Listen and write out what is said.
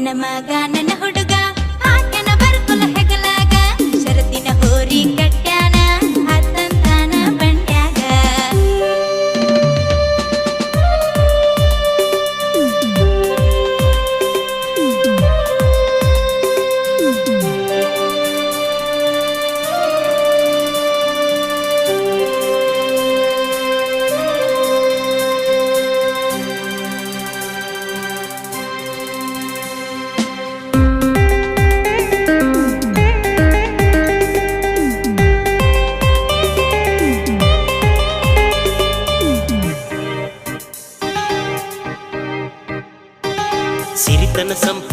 ನನ್ನ ಮಗ ನನ್ನ ಹುಡುಗ ಹಾಕ್ಯಾನ ಬರ್ಕೊಲ ಹೆಗಲಾಗ ಶರತ್ತಿನ ಹೋರಿ ಕಟ್ಯಾನ ಹತ್ತಂತಾನ ಬಂಡ್ಯಾಗ ಸಿರಿತನ ಸಂಪ